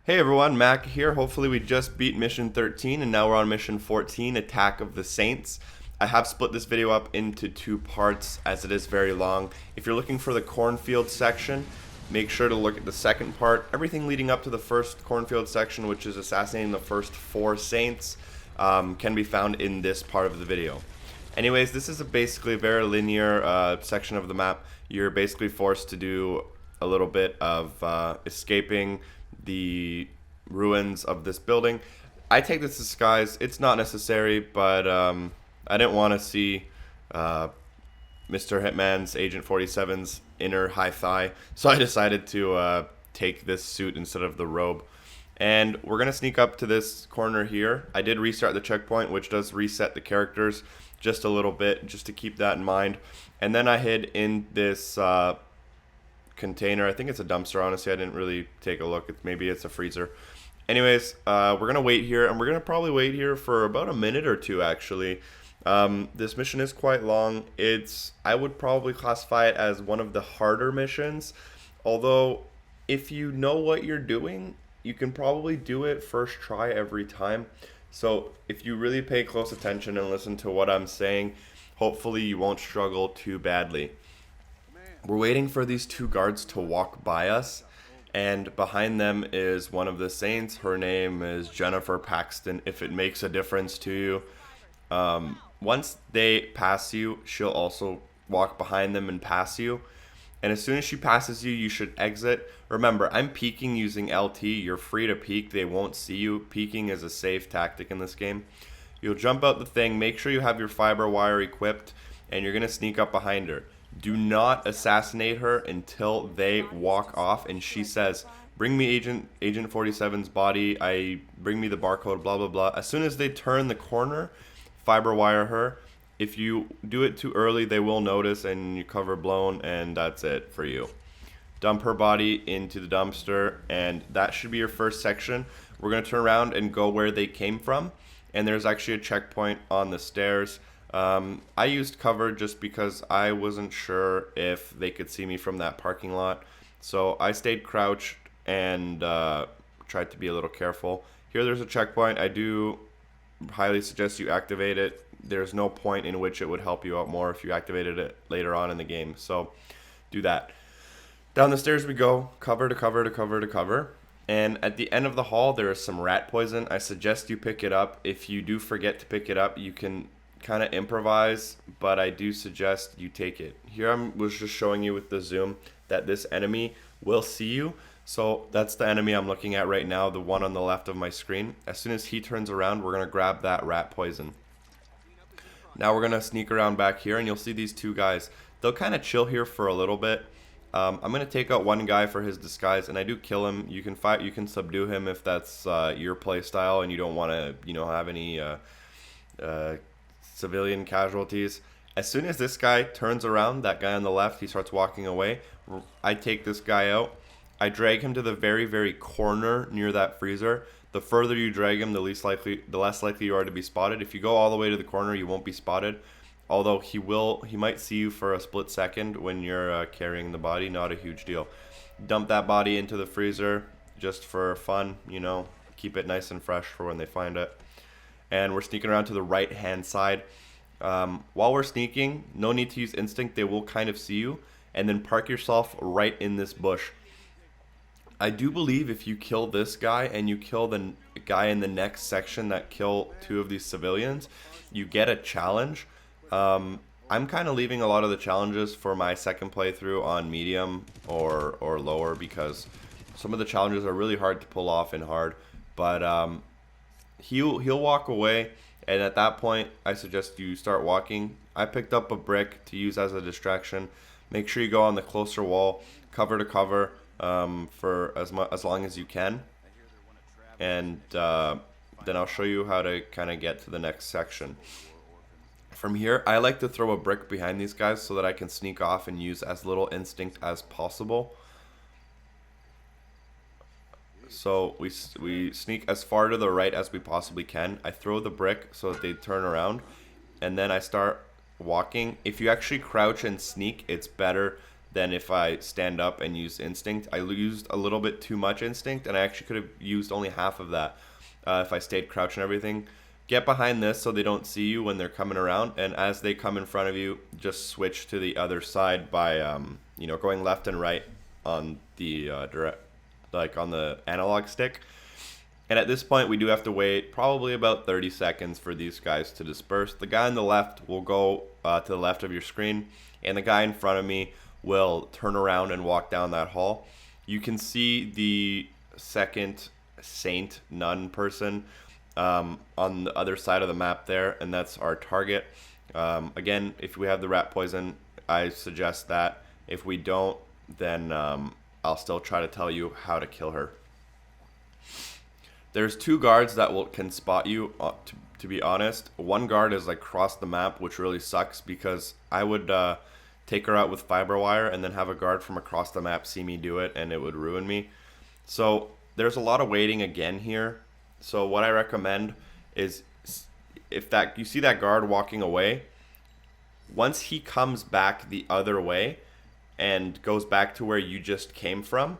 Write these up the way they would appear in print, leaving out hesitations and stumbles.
Hey everyone, Mac here. Hopefully we just beat mission 13 and now we're on mission 14, Attack of the Saints. I have split this video up into two parts as it is very long. If you're looking for the cornfield section, make sure to look at the second part. Everything leading up to the first cornfield section, which is assassinating the first 4 saints, can be found in this part of the video. Anyways, this is basically a very linear section of the map. You're basically forced to do a little bit of escaping the ruins of this building. I take this disguise. It's not necessary, but I didn't want to see Mr. Hitman's Agent 47's inner high thigh, so I decided to take this suit instead of the robe. And we're going to sneak up to this corner here. I did restart the checkpoint, which does reset the characters just a little bit, just to keep that in mind. And then I hid in this container. I think it's a dumpster, honestly. I didn't really take a look. Maybe it's a freezer. Anyways, we're going to wait here, and we're going to probably wait here for about a minute or two, actually. This mission is quite long. I would probably classify it as one of the harder missions, although if you know what you're doing, you can probably do it first try every time. So if you really pay close attention and listen to what I'm saying, hopefully you won't struggle too badly. We're waiting for these 2 guards to walk by us, and behind them is one of the saints. Her name is Jennifer Paxton, if it makes a difference to you. Once they pass you, she'll also walk behind them and pass you. And as soon as she passes you, you should exit. Remember, I'm peeking using LT. You're free to peek. They won't see you. Peeking is a safe tactic in this game. You'll jump out the thing. Make sure you have your fiber wire equipped, and you're going to sneak up behind her. Do not assassinate her until they walk off and she says, bring me Agent 47's body, bring me the barcode, blah, blah, blah. As soon as they turn the corner, fiber wire her. If you do it too early, they will notice and you cover blown, and that's it for you. Dump her body into the dumpster, and that should be your first section. We're going to turn around and go where they came from, and there's actually a checkpoint on the stairs. I used cover just because I wasn't sure if they could see me from that parking lot. So I stayed crouched and tried to be a little careful. Here there's a checkpoint. I do highly suggest you activate it. There's no point in which it would help you out more if you activated it later on in the game. So do that. Down the stairs we go, cover to cover to cover to cover. And at the end of the hall there is some rat poison. I suggest you pick it up. If you do forget to pick it up, you can kind of improvise, but I do suggest you take it. Here I was just showing you with the zoom that this enemy will see you. So that's the enemy I'm looking at right now, the one on the left of my screen. As soon as he turns around, we're going to grab that rat poison. Now we're going to sneak around back here, and you'll see these 2 guys. They'll kind of chill here for a little bit. I'm going to take out one guy for his disguise, and I do kill him. You can fight, you can subdue him if that's your play style and you don't want to, have any civilian casualties. As soon as this guy turns around, that guy on the left, he starts walking away. I take this guy out. I drag him to the very, very corner near that freezer. The further you drag him, the less likely you are to be spotted. If you go all the way to the corner, you won't be spotted. Although he might see you for a split second when you're carrying the body. Not a huge deal. Dump that body into the freezer just for fun, keep it nice and fresh for when they find it. And we're sneaking around to the right hand side. While we're sneaking, no need to use instinct. They will kind of see you, and then park yourself right in this bush. I do believe if you kill this guy and you kill the guy in the next section that kill 2 of these civilians, you get a challenge. I'm kind of leaving a lot of the challenges for my second playthrough on medium or lower, because some of the challenges are really hard to pull off in hard. But he'll walk away, and at that point I suggest you start walking. I picked up a brick to use as a distraction. Make sure you go on the closer wall, cover to cover, for as long as you can, and then I'll show you how to kind of get to the next section. From here, I like to throw a brick behind these guys so that I can sneak off and use as little instinct as possible. So we sneak as far to the right as we possibly can. I throw the brick so that they turn around, and then I start walking. If you actually crouch and sneak, it's better than if I stand up and use instinct. I used a little bit too much instinct, and I actually could have used only half of that if I stayed crouched and everything. Get behind this so they don't see you when they're coming around, and as they come in front of you, just switch to the other side by going left and right on the on the analog stick. And at this point, we do have to wait probably about 30 seconds for these guys to disperse. The guy on the left will go to the left of your screen, and the guy in front of me will turn around and walk down that hall. You can see the second saint nun person on the other side of the map there, and that's our target. Again, if we have the rat poison, I suggest that. If we don't, then I'll still try to tell you how to kill her. There's two guards that can spot you, to be honest. One guard is like across the map, which really sucks because I would take her out with fiber wire and then have a guard from across the map see me do it, and it would ruin me. So there's a lot of waiting again here. So what I recommend is if you see that guard walking away, once he comes back the other way and goes back to where you just came from,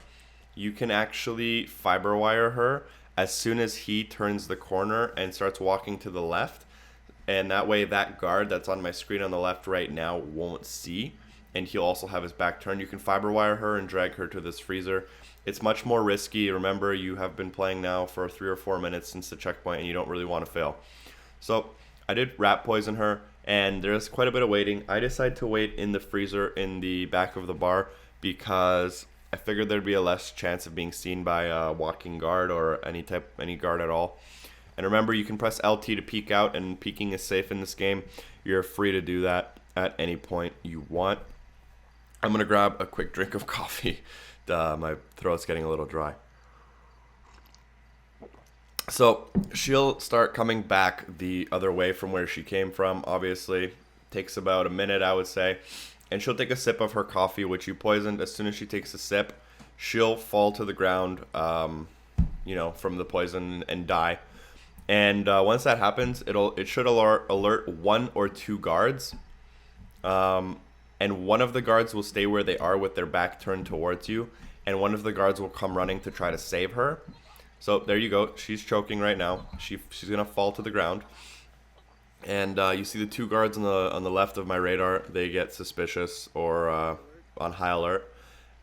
you can actually fiber wire her as soon as he turns the corner and starts walking to the left. And that way that guard that's on my screen on the left right now won't see, and he'll also have his back turned. You can fiber wire her and drag her to this freezer. It's much more risky. Remember, you have been playing now for 3 or 4 minutes since the checkpoint, and you don't really want to fail. So I did rat poison her, and there's quite a bit of waiting. I decided to wait in the freezer in the back of the bar because I figured there'd be a less chance of being seen by a walking guard or any guard at all. And remember, you can press LT to peek out, and peeking is safe in this game. You're free to do that at any point you want. I'm going to grab a quick drink of coffee. My throat's getting a little dry. So she'll start coming back the other way from where she came from. Obviously, takes about a minute, I would say. And she'll take a sip of her coffee, which you poisoned. As soon as she takes a sip, she'll fall to the ground, from the poison and die. And once that happens, it should alert 1 or 2 guards. And one of the guards will stay where they are with their back turned towards you, and one of the guards will come running to try to save her. So there you go. She's choking right now. She's gonna fall to the ground. And you see the 2 guards on the left of my radar. They get suspicious or on high alert,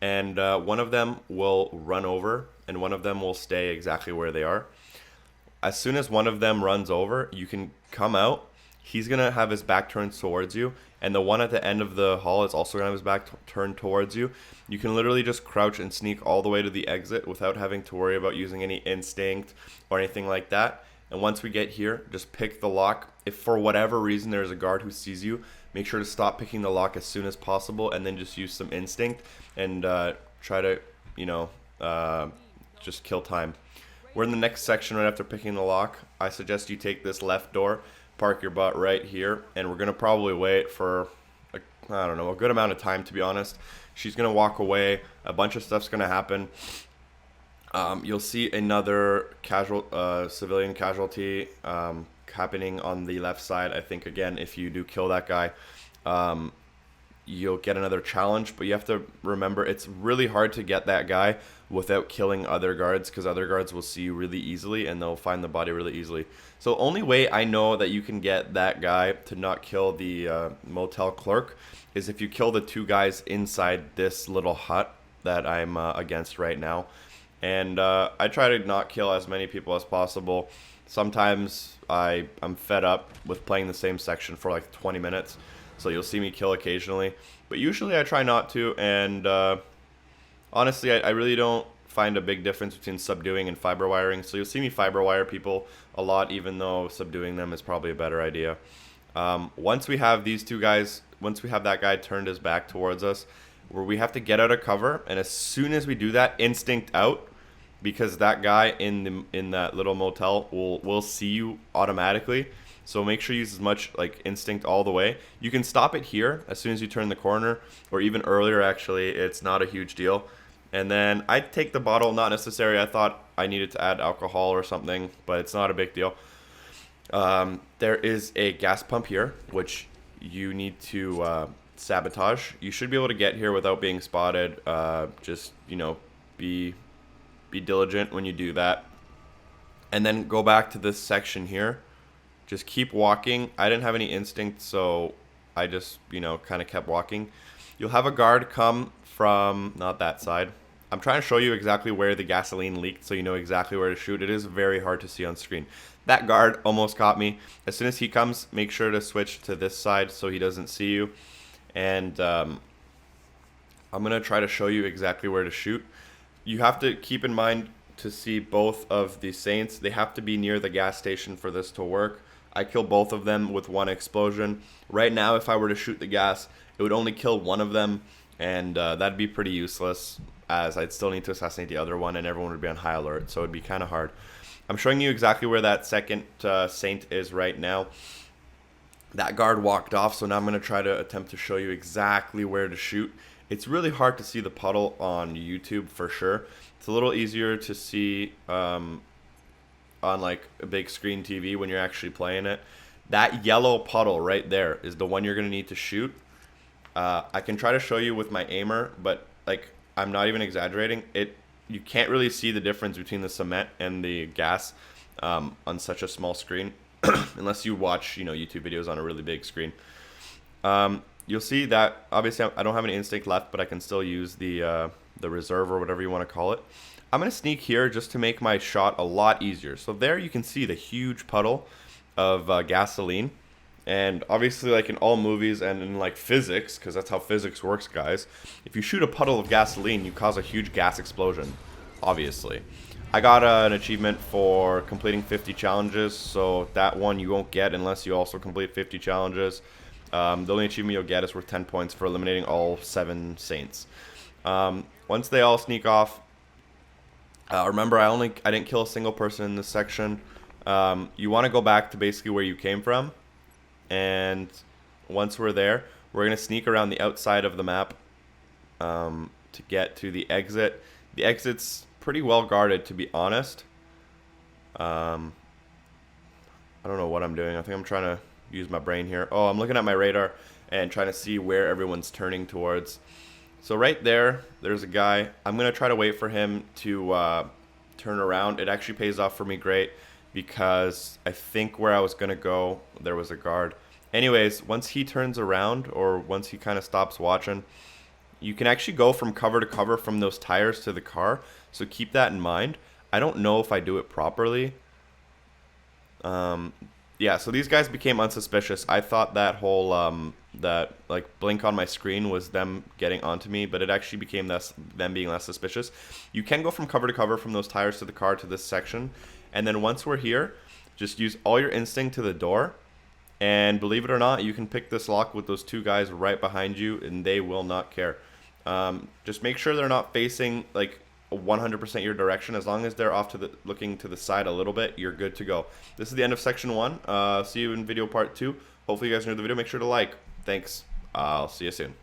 and one of them will run over, and one of them will stay exactly where they are. As soon as one of them runs over, you can come out. He's gonna have his back turned towards you, and the one at the end of the hall is also gonna have his back turned towards you. You can literally just crouch and sneak all the way to the exit without having to worry about using any instinct or anything like that. And once we get here, just pick the lock. If for whatever reason there's a guard who sees you, make sure to stop picking the lock as soon as possible, and then just use some instinct and try to, just kill time. We're in the next section right after picking the lock. I suggest you take this left door, park your butt right here, and we're going to probably wait for, a good amount of time, to be honest. She's going to walk away. A bunch of stuff's going to happen. You'll see another civilian casualty happening on the left side. I think, again, if you do kill that guy, you'll get another challenge, but you have to remember it's really hard to get that guy without killing other guards, because other guards will see you really easily and they'll find the body really easily. So only way I know that you can get that guy to not kill the motel clerk is if you kill the 2 guys inside this little hut that I'm against right now. And I try to not kill as many people as possible. Sometimes I'm fed up with playing the same section for like 20 minutes. So you'll see me kill occasionally, but usually I try not to. And honestly, I really don't find a big difference between subduing and fiber wiring. So you'll see me fiber wire people a lot, even though subduing them is probably a better idea. Once we have these 2 guys, once we have that guy turned his back towards us, where we have to get out of cover, and as soon as we do that, instinct out, because that guy in that little motel will see you automatically. So make sure you use as much instinct all the way. You can stop it here as soon as you turn the corner, or even earlier actually. It's not a huge deal. And then I take the bottle, not necessary. I thought I needed to add alcohol or something, but it's not a big deal. There is a gas pump here, which you need to sabotage. You should be able to get here without being spotted. Just, you know, be diligent when you do that. And then go back to this section here. Just keep walking. I didn't have any instinct, so I just, you know, kind of kept walking. You'll have a guard come from, not that side. I'm trying to show you exactly where the gasoline leaked so you know exactly where to shoot. It is very hard to see on screen. That guard almost caught me. As soon as he comes, make sure to switch to this side so he doesn't see you. And I'm going to try to show you exactly where to shoot. You have to keep in mind to see both of the Saints. They have to be near the gas station for this to work. I killed both of them with one explosion. Right now, if I were to shoot the gas, it would only kill one of them, and that'd be pretty useless, as I'd still need to assassinate the other one, and everyone would be on high alert, so it'd be kind of hard. I'm showing you exactly where that second Saint is right now. That guard walked off, so now I'm going to try to attempt to show you exactly where to shoot. It's really hard to see the puddle on YouTube for sure. It's a little easier to see on like a big screen TV when you're actually playing it. That yellow puddle right there is the one you're going to need to shoot. I can try to show you with my aimer, but like I'm not even exaggerating. You can't really see the difference between the cement and the gas on such a small screen, unless you watch, you know, YouTube videos on a really big screen. You'll see that obviously I don't have any instinct left, but I can still use the reserve or whatever you want to call it. I'm going to sneak here just to make my shot a lot easier. So there you can see the huge puddle of gasoline. And obviously, like in all movies and in like physics, because that's how physics works, guys, if you shoot a puddle of gasoline, you cause a huge gas explosion, obviously. I got an achievement for completing 50 challenges, so that one you won't get unless you also complete 50 challenges. The only achievement you'll get is worth 10 points for eliminating all 7 Saints. Once they all sneak off, remember I didn't kill a single person in this section. You want to go back to basically where you came from. And once we're there, we're going to sneak around the outside of the map to get to the exit. The exit's pretty well guarded, to be honest. I don't know what I'm doing. I think I'm trying to use my brain here. Oh, I'm looking at my radar and trying to see where everyone's turning towards. So right there, there's a guy. I'm going to try to wait for him to turn around. It actually pays off for me great, because I think where I was going to go, there was a guard. Anyways, once he turns around, or once he kind of stops watching, you can actually go from cover to cover from those tires to the car. So keep that in mind. I don't know if I do it properly. Yeah, so these guys became unsuspicious. I thought that whole, that like blink on my screen was them getting onto me, but it actually became them being less suspicious. You can go from cover to cover from those tires to the car to this section. And then once we're here, just use all your instinct to the door. And believe it or not, you can pick this lock with those 2 guys right behind you, and they will not care. Just make sure they're not facing like 100% your direction. As long as they're off to looking to the side a little bit, you're good to go. This is the end of section 1. See you in video part 2. Hopefully you guys enjoyed the video. Make sure to like. Thanks. I'll see you soon.